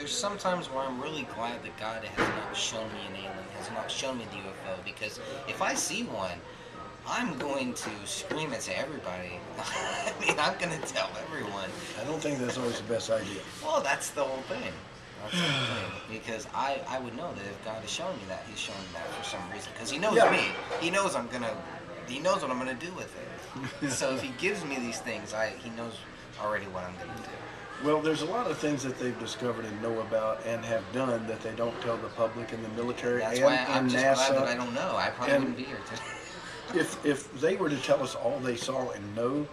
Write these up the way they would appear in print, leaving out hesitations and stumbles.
there's sometimes where I'm really glad that God has not shown me an alien, has not shown me the UFO, because if I see one, I'm going to scream it to everybody. I mean, I'm going to tell everyone. I don't think that's always the best idea. Well, that's the whole thing. That's the whole thing. Because I would know that if God is showing me that, He's showing me that for some reason. Because He knows Yeah. me. He knows He knows what I'm going to do with it. So if He gives me these things, He knows already what I'm going to do. Well, there's a lot of things that they've discovered and know about and have done that they don't tell the public and the military That's and, why I'm and just NASA. glad that I don't know. I probably And- wouldn't be here today. If they were to tell us all they saw and know,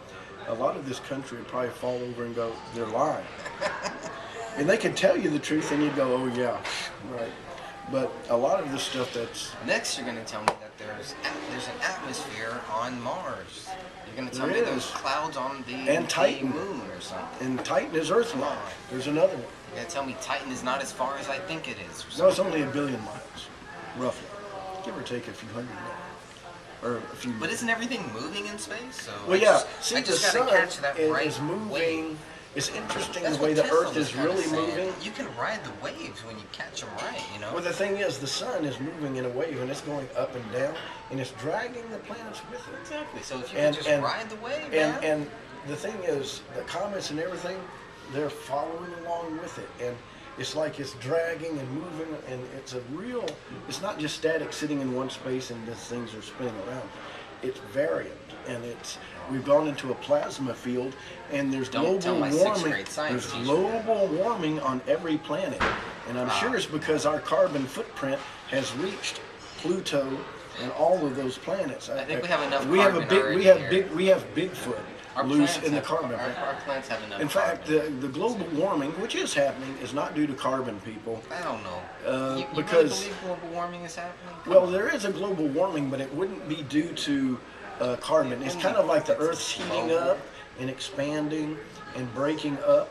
a lot of this country would probably fall over and go, they're lying. And they could tell you the truth and you'd go, oh yeah, right. But a lot of the stuff that's... Next, you're going to tell me that there's an atmosphere on Mars. You're going to tell There me is. there's clouds on And the Titan. moon or something. And Titan is Earth-like. There's another one. You're going to tell me Titan is not as far as I think it is. Or No, it's something. only 1 billion miles, roughly. Give or take a few hundred miles. Or a few... But isn't everything moving in space? So Well, yeah. I See, just the got to sun catch that is, right is moving. wave. It's interesting That's the way what the Tesla Earth was is kinda really saying. moving. You can ride the waves when you catch them right, you know? Well, the thing is, the sun is moving in a wave, and it's going up and down, and it's dragging the planets with it. Exactly. So if you And- can just and- ride the wave, And man. and the thing is, the comets and everything, they're following along with it, and it's like it's dragging and moving, and it's a real. It's not just static, sitting in one space, and these things are spinning around. It's variant, and it's. We've gone into a plasma field, and there's Don't tell global my sixth warming. grade science There's teacher. global warming on every planet, and I'm sure it's because our carbon footprint has reached Pluto and all of those planets. I think we have enough We have a carbon big. already We have here. big. We have Bigfoot Our loose plants in the have- carbon. Our plants have enough In fact, carbon. the global warming, which is happening, is not due to carbon, people. I don't know. You because- really believe global warming is happening? Well, there is a global warming, but it wouldn't be due to carbon. It's kind of like the Earth's heating up and expanding and breaking up.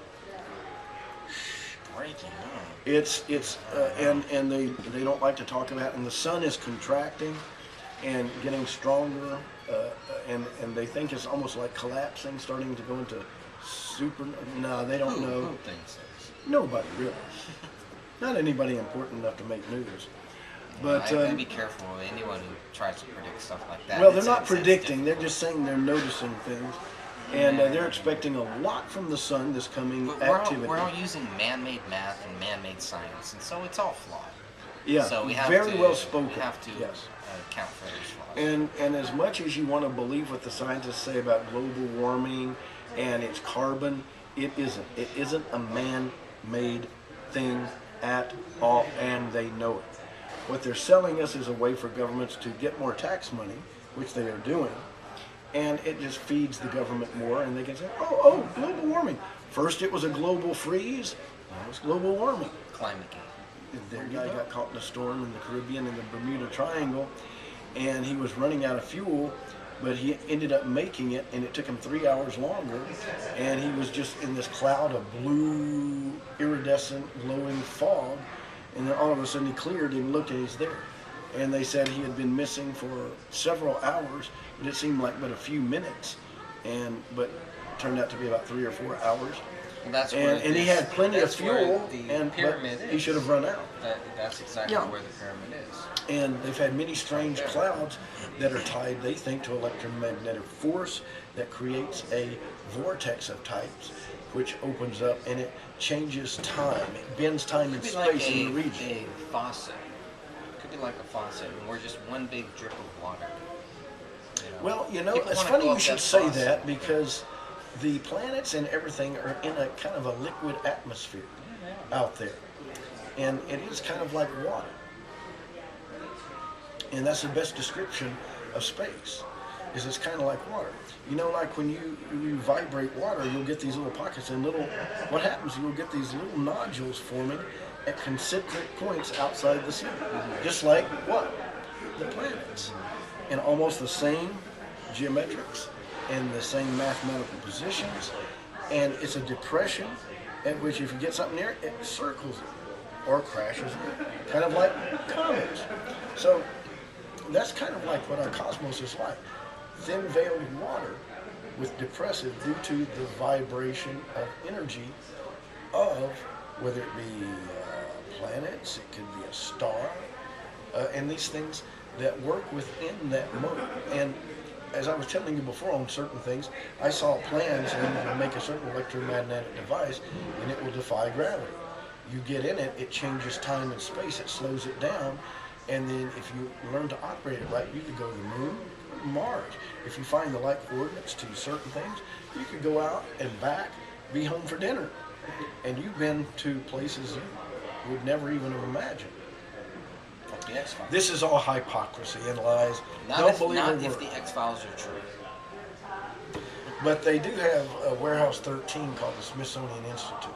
Breaking up. It's and they don't like to talk about it. And the sun is contracting and getting stronger, and they think it's almost like collapsing, starting to go into super. No, they don't know. Who thinks this? Nobody really. Not anybody important enough to make news. But I'd be careful with anyone who tries to predict stuff like that. well, they're It's- not it's predicting. They're difficult. just saying they're noticing things, and they're expecting a lot from the sun this coming But activity. we're all using man-made math and man-made science, and so it's all flawed. Yeah, So we have very to, well spoken. We have to Yes. account for those flaws. And as much as you want to believe what the scientists say about global warming and its carbon, it isn't. It isn't a man-made thing at all, and they know it. What they're selling us is a way for governments to get more tax money, which they are doing, and it just feeds the government more, and they can say, oh, global warming. First it was a global freeze, now it's global warming. Climate game. Their guy got caught in a storm in the Caribbean in the Bermuda Triangle, and he was running out of fuel, but he ended up making it, and it took him 3 hours longer, and he was just in this cloud of blue, iridescent, glowing fog, and then all of a sudden he cleared and looked and he's there. And they said he had been missing for several hours, but it seemed like but a few minutes, but it turned out to be about 3 or 4 hours. Well, that's where And he this- had plenty of that's where fuel, the and but pyramid he is. should have run out. That's exactly Yeah. where the pyramid is. And they've had many strange clouds that are tied, they think, to electromagnetic force that creates a vortex of types, which opens up and it changes time. It bends time and Could be like space in the region. a faucet. Could be like a faucet, and we're just one big drip of water. You know? Well, People it's wanna funny go you up should say faucet. that because the planets and everything are in a kind of a liquid atmosphere out there. And it is kind of like water. And that's the best description of space, is it's kind of like water. You know, like when you vibrate water, you'll get these little pockets and what happens, you'll get these little nodules forming at concentric points outside the center. Just like what? The planets. In almost the same geometrics and the same mathematical positions. And it's a depression at which if you get something near it, it circles it or crashes it. Kind of like comets. So that's kind of like what our cosmos is like. Thin veiled water with depressive due to the vibration of energy of whether it be planets, it could be a star, and these things that work within that mode. And as I was telling you before on certain things, I saw plans and you can make a certain electromagnetic device and it will defy gravity. You get in it, it changes time and space, it slows it down, and then if you learn to operate it right, you could go to the moon, Mars. If you find the right coordinates to certain things, you could go out and back, be home for dinner. And you've been to places you would never even have imagined. Like the X-Files. This is all hypocrisy and lies. Not Don't if, believe not a if word. the X-Files are true. But they do have a Warehouse 13 called the Smithsonian Institute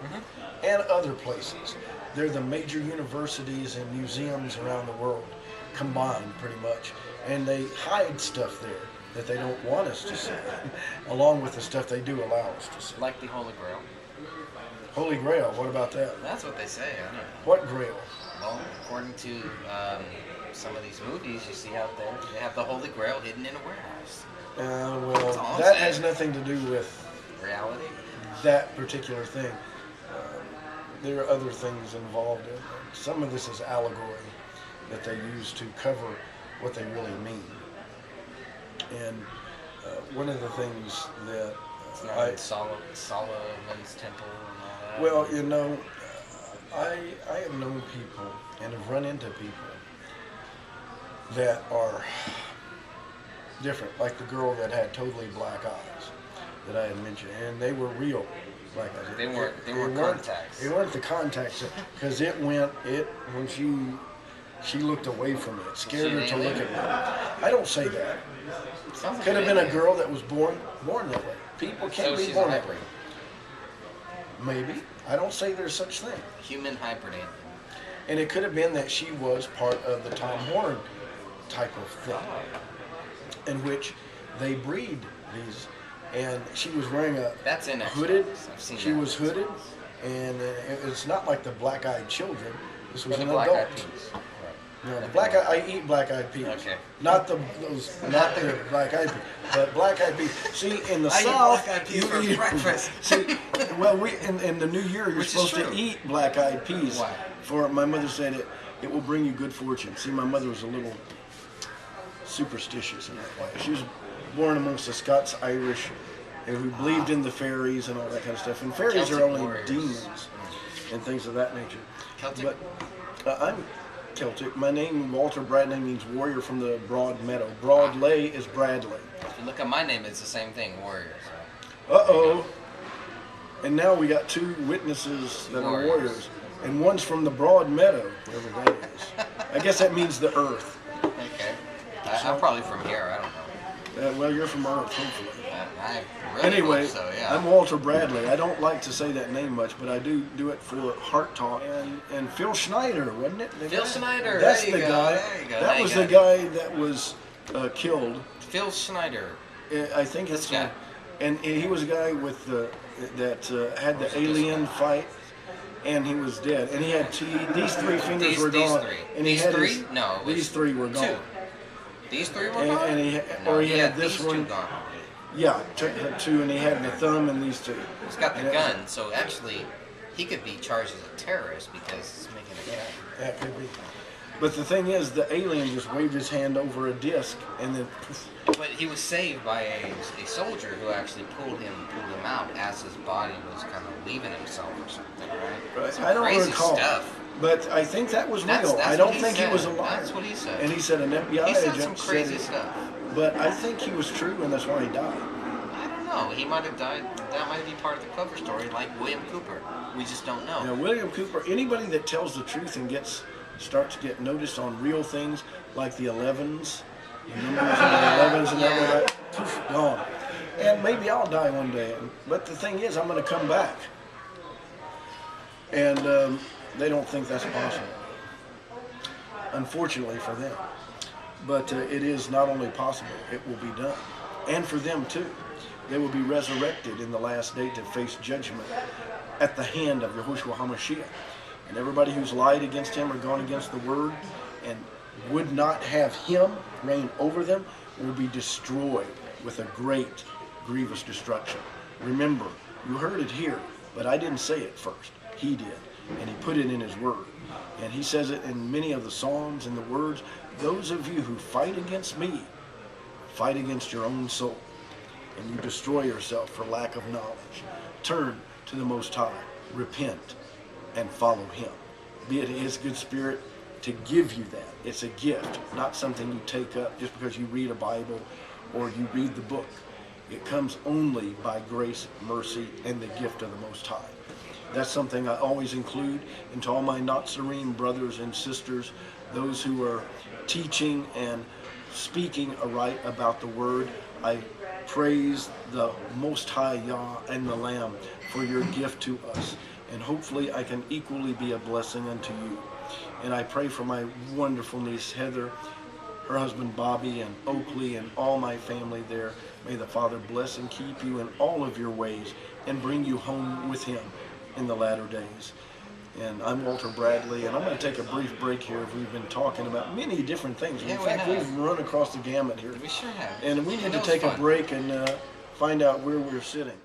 and other places. They're the major universities and museums around the world combined pretty much. And they hide stuff there that they don't want us to see, along with the stuff they do allow us to see. Like the Holy Grail. Holy Grail, what about that? That's what they say. I don't know. What Grail? Well, according to some of these movies you see out there, they have the Holy Grail hidden in a warehouse. Well, all I'm that saying. has nothing to do with Reality? that particular thing. There are other things involved in it. Some of this is allegory that they use to cover what they really mean. And one of the things that It's not like Solomon's temple and all that. well, you know, I have known people and have run into people that are different, like the girl that had totally black eyes that I had mentioned, and they were real black eyes. They weren't contacts. They weren't the contacts, because when she looked away from it. It scared her to look at me. I don't say that. Sounds like Could have an been a alien. girl that was born that way. People So can't be she's born a that way. hybrid. Maybe. I don't say there's such thing. Human hybrid alien. And it could have been that she was part of the Tom Horn type of thing, in which they breed these. And she was wearing a That's in hooded. X-Files. I've seen She that. was hooded, and it's not like the black-eyed children. This was Or the an Black adult. Eyed Peas. No, the black I eat black-eyed peas. Okay. Not the black-eyed peas, but black-eyed peas. See, in the I eat South, black-eyed peas you for eat breakfast. See, well, we in the New Year you're Which is supposed to true. eat black-eyed peas. Why? For my mother said it will bring you good fortune. See, my mother was a little superstitious in that way. She was born amongst the Scots Irish, and who believed in the fairies and all that kind of stuff. And fairies Celtic are only warriors. demons and things of that nature. Celtic. But I'm Celtic. My name, Walter Bradley, means warrior from the broad meadow. Broad lay is Bradley. If you look at my name, it's the same thing, Warrior. So. Uh-oh. And now we got two witnesses that are warriors. And one's from the broad meadow, wherever that is. I guess that means the earth. Okay. I'm probably from here. I don't know. Well, you're from Earth, hopefully. I really Anyway, hope so, yeah. I'm Walter Bradley. I don't like to say that name much, but I do it for Heart Talk. And Phil Schneider, wasn't it? The Phil guy? Schneider, That's there you the go, guy. there you go. That Now was you the got guy that was killed. Phil Schneider. I think This it's guy. and he was a guy with that had the This alien one. fight, and he was dead. And he had these three fingers were These gone. three. And These he had three? his, No, it was these three were gone. Two. These three were And- gone? and he- No, or he had this these one. two gone. Yeah, took the two, and he had the thumb and these two. He's got the And it- gun, so actually, he could be charged as a terrorist because he's making a gun. That could be. But the thing is, the alien just waved his hand over a disc, and then poof. But he was saved by a soldier who actually pulled him out as his body was kind of leaving himself or something, right? Some I don't crazy recall. stuff. But I think that was That's- real. that's I what don't he think he said. was a liar. That's what he said. And he said an FBI He said agent some crazy said, stuff. but I think he was true, and that's why he died. I don't know. He might have died. That might be part of the cover story, like William Cooper. We just don't know. Now, William Cooper, anybody that tells the truth and starts to get noticed on real things like the 11s, the numbers and the 11s and Yeah. that, poof, gone. And maybe I'll die one day. But the thing is, I'm going to come back. And they don't think that's possible, unfortunately for them. But it is not only possible, it will be done. And for them too. They will be resurrected in the last day to face judgment at the hand of Yahushua HaMashiach. And everybody who's lied against him or gone against the word and would not have him reign over them will be destroyed with a great, grievous destruction. Remember, you heard it here, but I didn't say it first. He did. and he put it in his word. And he says it in many of the Psalms and the words, those of you who fight against me, fight against your own soul, and you destroy yourself for lack of knowledge. Turn to the Most High, repent, and follow him. Be it his good spirit to give you that. It's a gift, not something you take up just because you read a Bible or you read the book. It comes only by grace, mercy, and the gift of the Most High. That's something I always include into all my Nazarene brothers and sisters, those who are teaching and speaking aright about the Word. I praise the Most High Yah and the Lamb for your gift to us. And hopefully I can equally be a blessing unto you. And I pray for my wonderful niece Heather, her husband Bobby, and Oakley, and all my family there. May the Father bless and keep you in all of your ways and bring you home with him in the latter days. And I'm Walter Bradley, and I'm going to take a brief break here. We've been talking about many different things. Yeah, in fact, we've run across the gamut here. We sure have. And we need to was take a fun. break and find out where we're sitting.